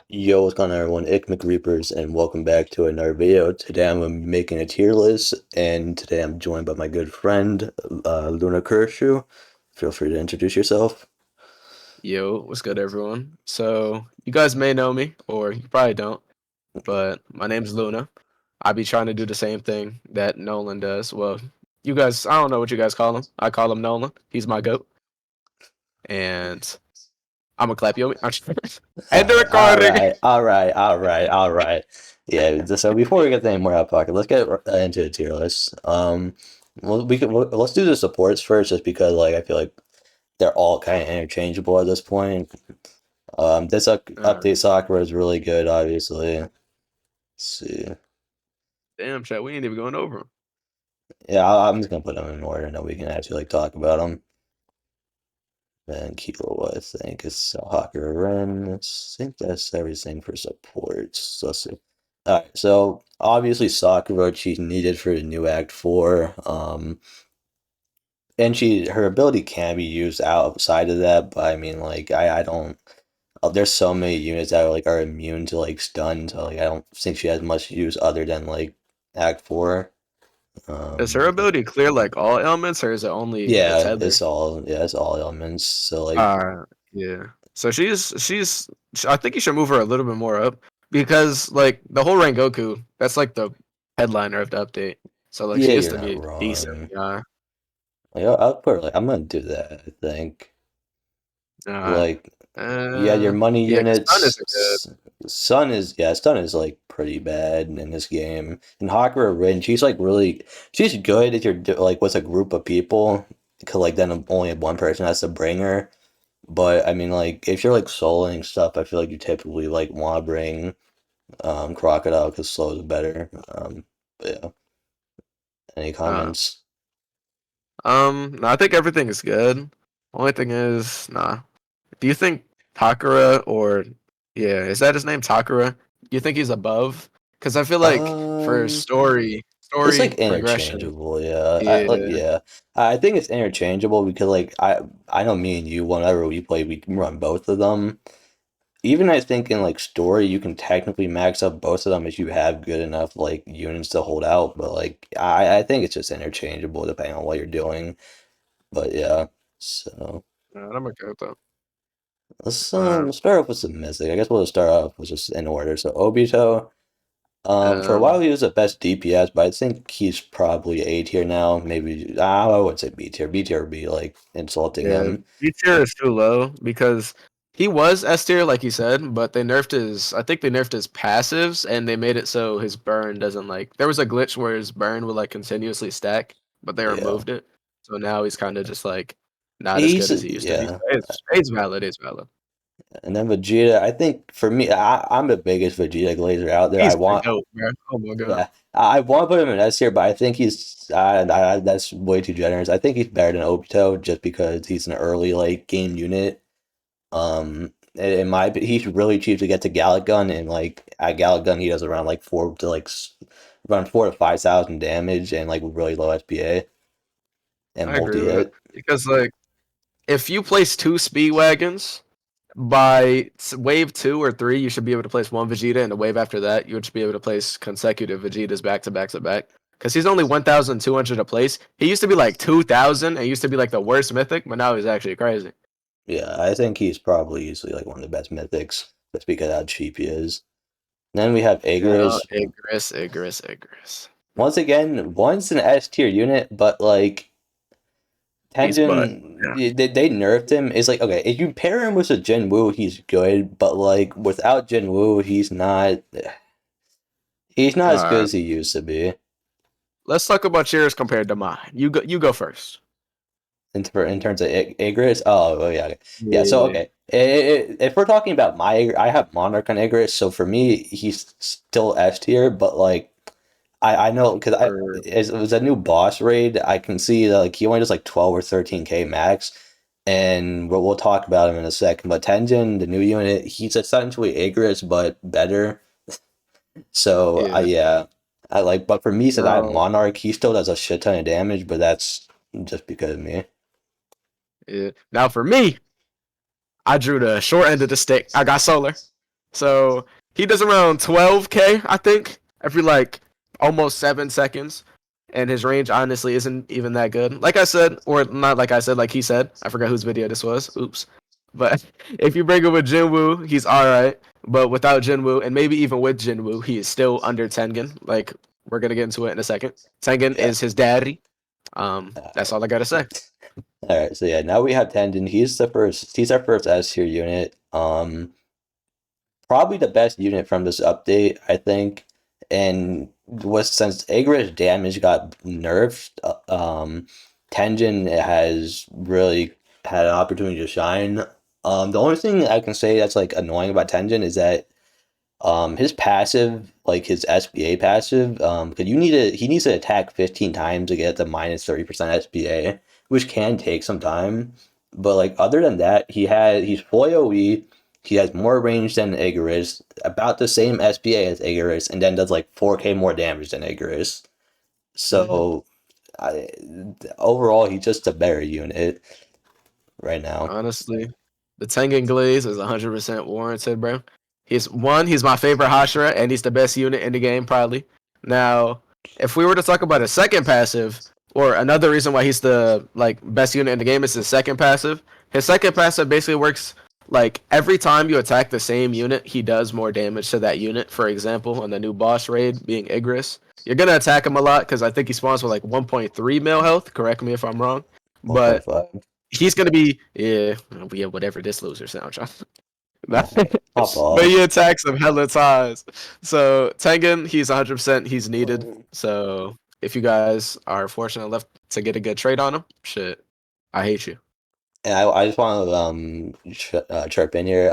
Yo, what's going on, everyone? Reapers, and welcome back to another video. Today I'm making a tier list, and today I'm joined by my good friend, Luna Kershaw. Feel free to introduce yourself. Yo, what's good, everyone? So, you guys may know me, or you probably don't, but my name's Luna. I be trying to do the same thing that Nolan does. Well, you guys, I don't know what you guys call him. I call him Nolan. He's my goat. And I'm gonna clap you. End the All recording! right, all right, all right, all right. Yeah. So before we get any more out of pocket, let's get into the tier list. Let's do the supports first, just because I feel like they're all kind of interchangeable at this point. This Uh, update Sakura is really good, obviously. Let's see. Damn, chat, we ain't even going over him. Yeah, I'm just gonna put them in order, and then we can actually talk about them. And Kilo, I think is Hawker Ren. I think that's everything for supports. So let's see. All right, so obviously Sakura, she's needed for the new Act 4. And her ability can be used outside of that, but I mean, I don't. There's so many units that are immune to stun, so I don't think she has much use other than Act 4. Is her Um, ability clear like all elements, or is it only the yeah, tether? it's all elements. So Yeah. So I think you should move her a little bit more up because like the whole Rengoku, that's like the headliner of the update. So like yeah, she gets you're to not be decent. wrong. Yeah. I'll put I'm gonna do that, I think. Uh, Like, yeah, your money yeah, because Sun units. isn't good. Stun is pretty bad in this game. And Hakura Rin, she's good if you're with a group of people, because then only one person has to bring her. But I mean, if you're soloing stuff, I feel like you typically want to bring Crocodile because slow is better. But yeah, any Uh, comments? no, I think everything is good. Only thing is, nah. Do you think Takara or yeah, is that his name, Takara? Do you think he's above? Because I feel like for Um, it's story progression, interchangeable, yeah. yeah. Yeah. I think it's interchangeable because I know me and you, whenever we play, we run both of them. Even I think in story, you can technically max up both of them if you have good enough units to hold out. But I think it's just interchangeable depending on what you're doing. But yeah, so I'm okay with that. let's Uh, start off with some mythic. I guess we'll start off with just in order. So Obito. For a while um, he was the best DPS, but I think he's probably A tier now. Maybe I would say B tier. B tier would be insulting Yeah, him. B tier is too low because he was S tier, like you said, but they nerfed his. I think they nerfed his passives and they made it so his burn doesn't like. There was a glitch where his burn would continuously stack, but they Yeah, removed it. So now he's kind of just not as he's good as he used to be. yeah. It's valid. It's valid. And then Vegeta, I think for me, I'm the biggest Vegeta glazer out there. He's the goat, man. Oh my god. Yeah, I want to put him in S tier, but I think that's way too generous. I think he's better than Obito just because he's an early game unit. He's really cheap to get to Gallic Gun, and at Gallic Gun he does around around 4 to 5 thousand damage and really low SPA and I agree multi with it hit. because if you place two speed wagons. By wave 2 or 3, you should be able to place one Vegeta, and the wave after that, you should be able to place consecutive Vegetas back to back to back. Because he's only 1,200 a place. He used to be like 2,000, and used to be like the worst mythic, but now he's actually crazy. Yeah, I think he's probably easily one of the best mythics just because how cheap he is. Then we have Yeah, Igris. Igris. Once an S tier unit, but He's butt. Tenjin, they nerfed him. It's okay, if you pair him with a Jin Woo, he's good, but without Jin Woo, he's not as good Alright, as he used to be. let's talk about yours compared to mine. You go first. In terms of Igris. Oh yeah, okay. Yeah. So Yeah. okay, if we're talking about I have Monarch on Igris, so for me, he's still S tier, but I know because Or, it was a new boss raid. I can see that he only does 12 or 13K max, and we'll talk about him in a second. But Tenjin, the new unit, he's essentially Igris but better. So yeah. but for me, since I have Now, Monarch, he still does a shit ton of damage, but that's just because of me. yeah. Now for me, I drew the short end of the stick. I got solar. So he does around 12k, I think, every like almost 7 seconds. And his range honestly isn't even that good. Like I said, or not like I said, like he said. I forgot whose video this was. Oops. But if you bring him with Jinwoo, he's alright. But without Jinwoo, and maybe even with Jinwoo, he is still under Tengen. Like we're gonna get into it in a second. Tengen Yeah. is his daddy. That's Alright. all I gotta say. Alright, so yeah, now we have Tendon. He's our first S tier unit. Probably the best unit from this update, I think. And was since Aegir's damage got nerfed, Tenjin has really had an opportunity to shine. The only thing I can say that's like annoying about Tenjin is that his passive, like his SBA passive, because he needs to attack 15 times to get the minus 30% SBA, which can take some time. But like other than that, he's full AoE, he has more range than Aegis, about the same SBA as Aegis, and then does like 4k more damage than Aegis. Hmm. So I, overall, he's just a better unit right now. Honestly, the Tengen Glaze is 100% warranted, bro. He's my favorite Hashira, and he's the best unit in the game, probably. Now, if we were to talk about a second passive, or another reason why he's the like best unit in the game is his second passive. His second passive basically works like every time you attack the same unit, he does more damage to that unit. For example, on the new boss raid being Igris, you're gonna attack him a lot because I think he spawns with like 1.3 mil health. Correct me if I'm wrong, but 1.5. he's gonna be yeah whatever this loser sound John. Pop But he off. attacks him hella times. So Tengen, he's 100% he's needed. So if you guys are fortunate enough to get a good trade on him, shit, I hate you. And I just want to chirp in here.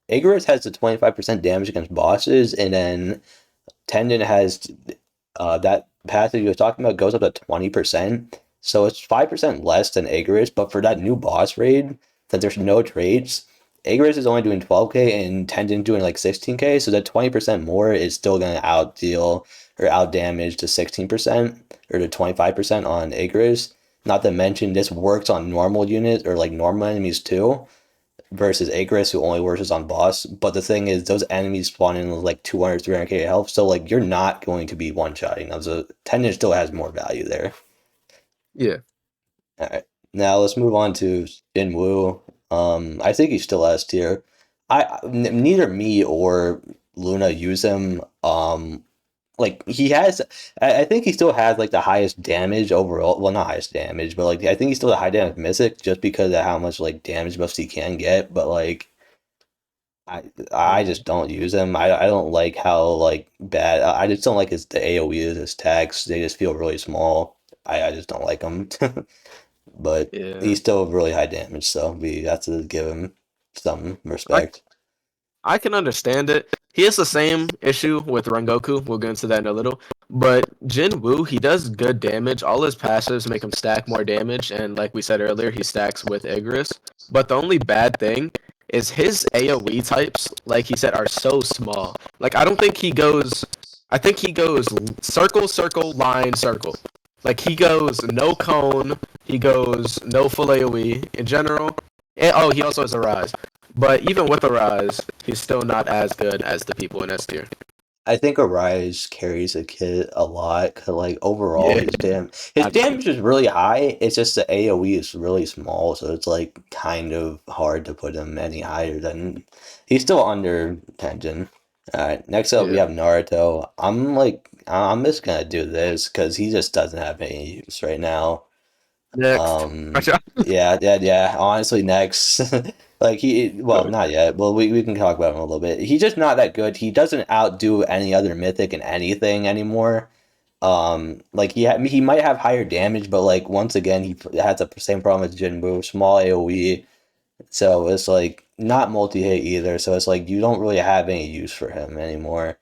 Aegis has the 25% damage against bosses, and then Tendon has that passive you were talking about goes up to 20%. So it's 5% less than Aegis, but for that new boss raid, that there's no trades, Aegis is only doing 12k and Tendon doing like 16k, so that 20% more is still going to outdeal or outdamage to 16% or to 25% on Aegis. Not to mention this works on normal units or like normal enemies too versus Agris who only works on boss. But the thing is, those enemies spawn in with like 200, 300k health. So like you're not going to be one shotting them. So Tendon still has more value there. Yeah. All right. Now let's move on to Jinwoo. I think he's still S tier. Neither me or Luna use him. Like he has, I think he still has like the highest damage overall. Well, not highest damage, but like I think he's still the high damage mythic just because of how much like damage buffs he can get. But like I Mhm. just don't use him. I don't like how like bad. I just don't like the AOE of his tags. They just feel really small. I just don't like him. But Yeah. he's still really high damage, so we have to give him some I respect. I can understand it. He has the same issue with Rengoku. We'll get into that in a little. But Jin Woo, he does good damage. All his passives make him stack more damage, and like we said earlier, he stacks with Igris. But the only bad thing is his AoE types, like he said, are so small. Like I don't think he goes. I think he goes circle, circle, line, circle. Like he goes no cone. He goes no full AoE in general. And, oh, he also has a rise. But even with a rise, he's still not as good as the people in S tier. I think Arise carries a kid a lot. 'Cause, like overall, Yeah, his I do too. damage is really high. It's just the AOE is really small, so it's like kind of hard to put him any higher than he's still under Tenjin. All right, next up we Yeah. have Naruto. I'm just gonna do this because he just doesn't have any use right now. Next. Yeah. Honestly, next, like well, not yet. Well, we can talk about him a little bit. He's just not that good. He doesn't outdo any other mythic in anything anymore. Like he might have higher damage, but like once again, he has the same problem as Jinwoo, small AOE. So it's like not multi hit either. So it's like you don't really have any use for him anymore.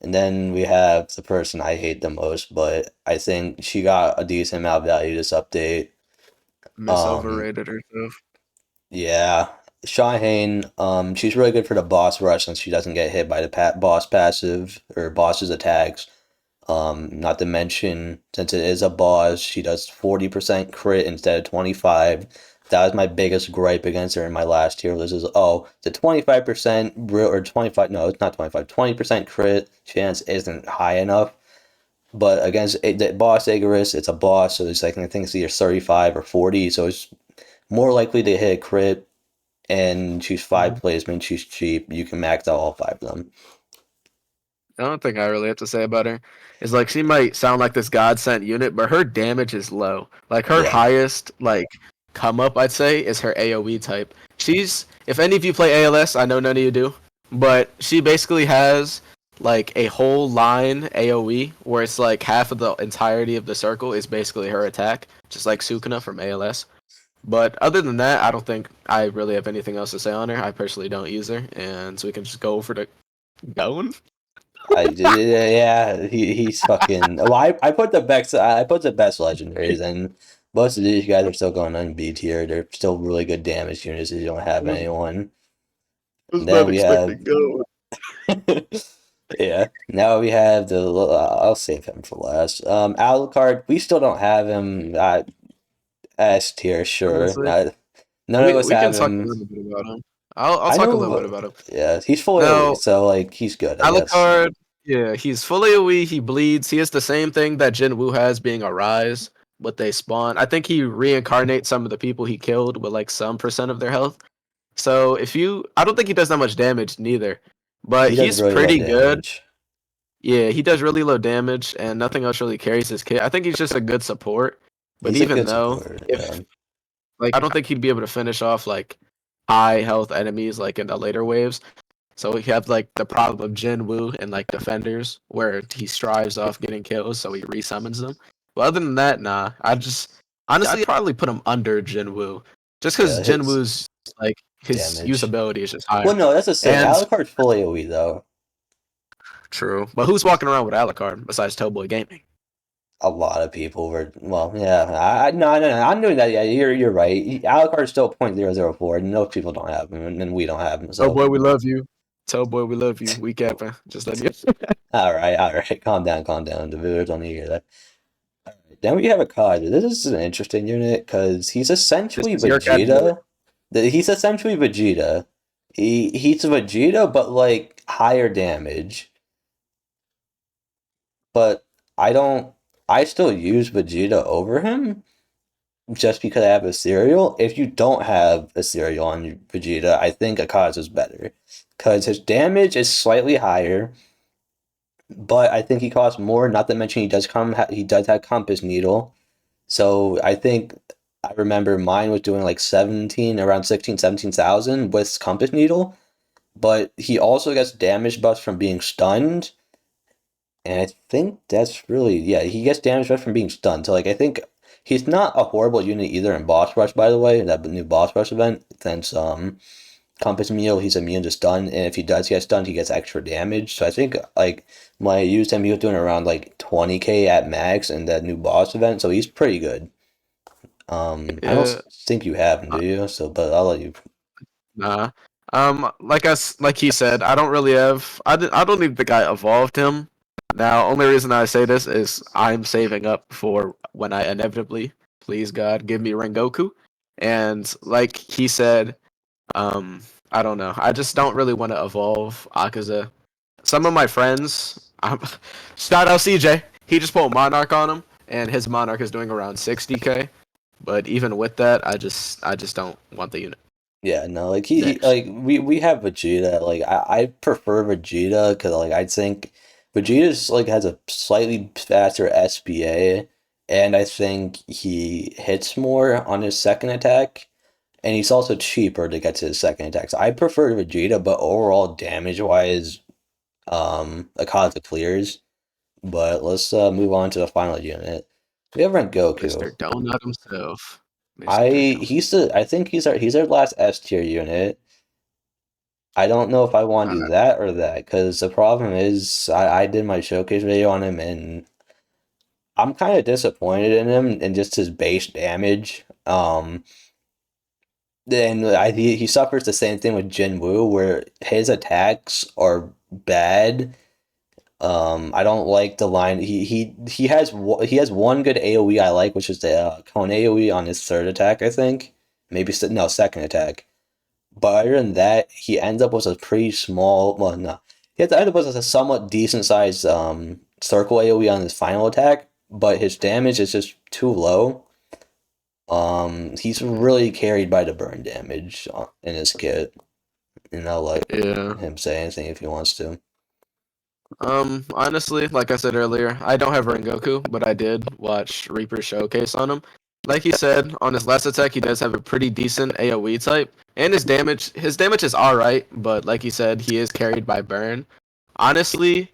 And then we have the person I hate the most, but I think she got a decent amount of value this update. Miss Um, overrated herself. yeah, Shahane, she's really good for the boss rush since she doesn't get hit by the boss passive or boss's attacks. Not to mention, since it is a boss, she does 40% crit instead of 25, That was my biggest gripe against her in my last tier list is, oh, the 25% real or 25, no, it's not 25, 20% crit chance isn't high enough. But against the boss Icarus, it's a boss, so it's like, I think it's either 35 or 40, so it's more likely to hit a crit, and she's five Mhm. placement, she's cheap, you can max out all five of them. The only thing I really have to say about her is like she might sound like this god sent unit, but her damage is low. Like her Yeah, highest like come up, I'd say, is her AoE type. She's if any of you play ALS, I know none of you do, but she basically has like a whole line AoE where it's like half of the entirety of the circle is basically her attack, just like Sukuna from ALS. But other than that, I don't think I really have anything else to say on her. I personally don't use her, and so we can just go over to going. yeah, he's fucking. Well, I put the best legendaries, and most of these guys are still going unbeat tier. They're still really good damage units if you don't have anyone. Was And then not we have, expecting go. yeah. Now we have the. I'll save him for last. Alucard, we still don't have him. S tier, sure. Honestly, None of we us we can have talk a him. little bit about him. I'll I talk a little bit know. about him. Yeah, he's fully AoE, Now, so like he's good, I guess. Alucard, yeah, he's fully AoE. He bleeds. He has the same thing that Jin Woo has, being a rise, but they spawn. I think he reincarnates some of the people he killed with like some percent of their health. So I don't think he does that much damage neither, but He does he's really low pretty good. damage. Yeah, he does really low damage, and nothing else really carries his kit. I think he's just a good support. But He's a even good though, supporter. Yeah. if like I don't think he'd be able to finish off like high health enemies like in the later waves. So he have like the problem of Jin Woo and like defenders where he strives off getting kills, so he resummons them. But other than that, nah. I just honestly I'd probably put him under Jin Woo. Just because Yeah, Jin his Woo's like his damage. usability is just higher. Well, no, that's the thing. And Alucard's full AoE though. true. But who's walking around with Alucard besides Toboy Gaming? A lot of people were. Well, yeah. No. I'm doing that. Yeah, you're right. Alucard's still 0.004, and most people don't have him, and we don't have him. Oh So, boy, we love you. Tell boy we love you. We capping. Just let you. all right. Calm down, calm down. The viewers don't need to hear that. Then we have a Cod. This is an interesting unit because he's This essentially is your category. Vegeta. He's essentially Vegeta. He's Vegeta, but like higher damage. But I don't. I still use Vegeta over him just because I have a cereal. If you don't have a cereal on your Vegeta, I think Akaza is better because his damage is slightly higher, but I think he costs more. Not to mention he does have Compass Needle, so I think I remember mine was doing like 17, around 16, 17,000 with Compass Needle, but he also gets damage buffs from being stunned. And I think that's really, yeah, he gets damage buff from being stunned. So like I think he's not a horrible unit either in Boss Rush, by the way, that new Boss Rush event. Since Compass Meal, he's immune to stun, and if he does get stunned, he gets extra damage. So I think like when I used him, he was doing around like 20k at max in that new boss event, so he's pretty good. I don't Yeah. think you have him, do you? So, but I'll let you. Nah. Like he said, I don't really have. I don't even think I evolved him. Now, only reason I say this is I'm saving up for when I inevitably, please God, give me Rengoku. And like he said, I don't know. I just don't really want to evolve Akaza. Some of my friends, shout out CJ. He just put Monarch on him, and his Monarch is doing around 60k. But even with that, I just don't want the unit. Yeah, no, like Next. like we have Vegeta. Like I prefer Vegeta because like I think Vegeta's like has a slightly faster SPA, and I think he hits more on his second attack, and he's also cheaper to get to his second attack. So I prefer Vegeta, but overall damage wise, Akaza clears. But let's move on to the final unit. We have Mr. Rengoku. Donut himself. Mr. Donut. I think he's our last S tier unit. I don't know if I want to do Uh, that or that because the problem is I did my showcase video on him and I'm kind of disappointed in him and just his base damage. And he suffers the same thing with Jin Woo where his attacks are bad. I don't like the line. He has one good AOE I like, which is the Cone AOE on his third attack, I think. maybe no second attack. But other than that, he ends up with a pretty small. Well, no, he ends up with a somewhat decent sized circle AOE on his final attack, but his damage is just too low. He's really carried by the burn damage in his kit, and I'll let Yeah. him say anything if he wants to. Honestly, like I said earlier, I don't have Rengoku, but I did watch Reaper showcase on him. Like he said, on his last attack, he does have a pretty decent AoE type, and his damage is alright, but like he said, he is carried by burn. Honestly,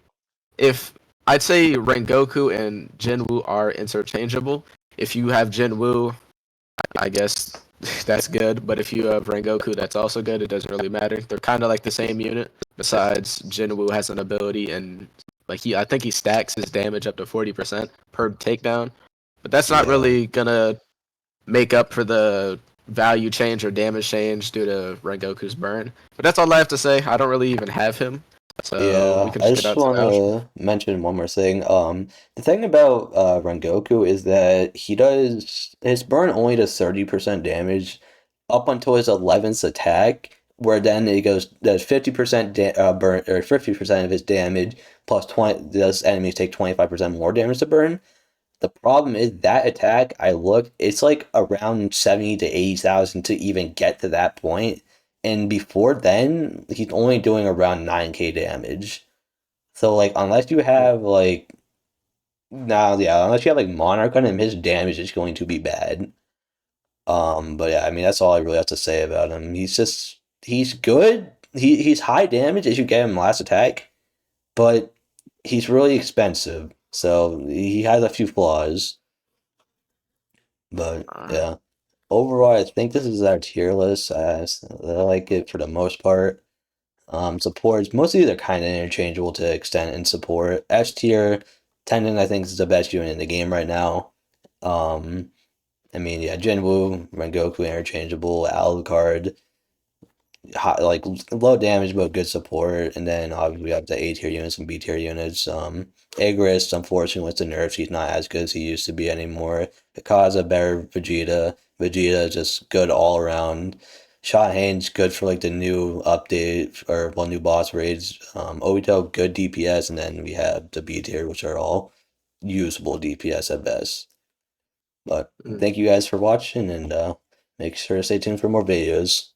if I'd say Rengoku and Jinwoo are interchangeable. If you have Jinwoo, I guess that's good, but if you have Rengoku, that's also good. It doesn't really matter. They're kind of like the same unit. Besides, Jinwoo has an ability, and I think he stacks his damage up to 40% per takedown. But that's not Yeah, really gonna make up for the value change or damage change due to Rengoku's burn. But that's all I have to say. I don't really even have him, so we yeah. can I just get just out to want the outro. to mention one more thing. The thing about Rengoku is that his burn only does 30% damage up until his 11th attack, where then it does 50% burn, or 50% of his damage plus 20. Does enemies take 25% more damage to burn? The problem is that attack, I look, it's like around 70 to 80,000 to even get to that point. And before then, he's only doing around 9k damage. So like unless you have like now yeah, unless you have like Monarch on him, his damage is going to be bad. But yeah, I mean that's all I really have to say about him. He's good. He's high damage as you get him last attack, but he's really expensive. So he has a few flaws. But Uh, yeah. Overall, I think this is our tier list. I like it for the most part. Supports mostly they're kind of interchangeable to extent and support. S tier, Tendon I think is the best unit in the game right now. Um, I mean yeah, Jinwoo, Rengoku interchangeable, Alucard, high, like low damage but good support, and then obviously we have the A tier units and B tier units. Igris, unfortunately, with the nerfs, he's not as good as he used to be anymore. Akaza, better Vegeta. Vegeta just good all around. Shot Hane's good for like the new update or well new boss raids. Obito, good DPS, and then we have the B tier, which are all usable DPS at best. But mm. thank you guys for watching, and make sure to stay tuned for more videos.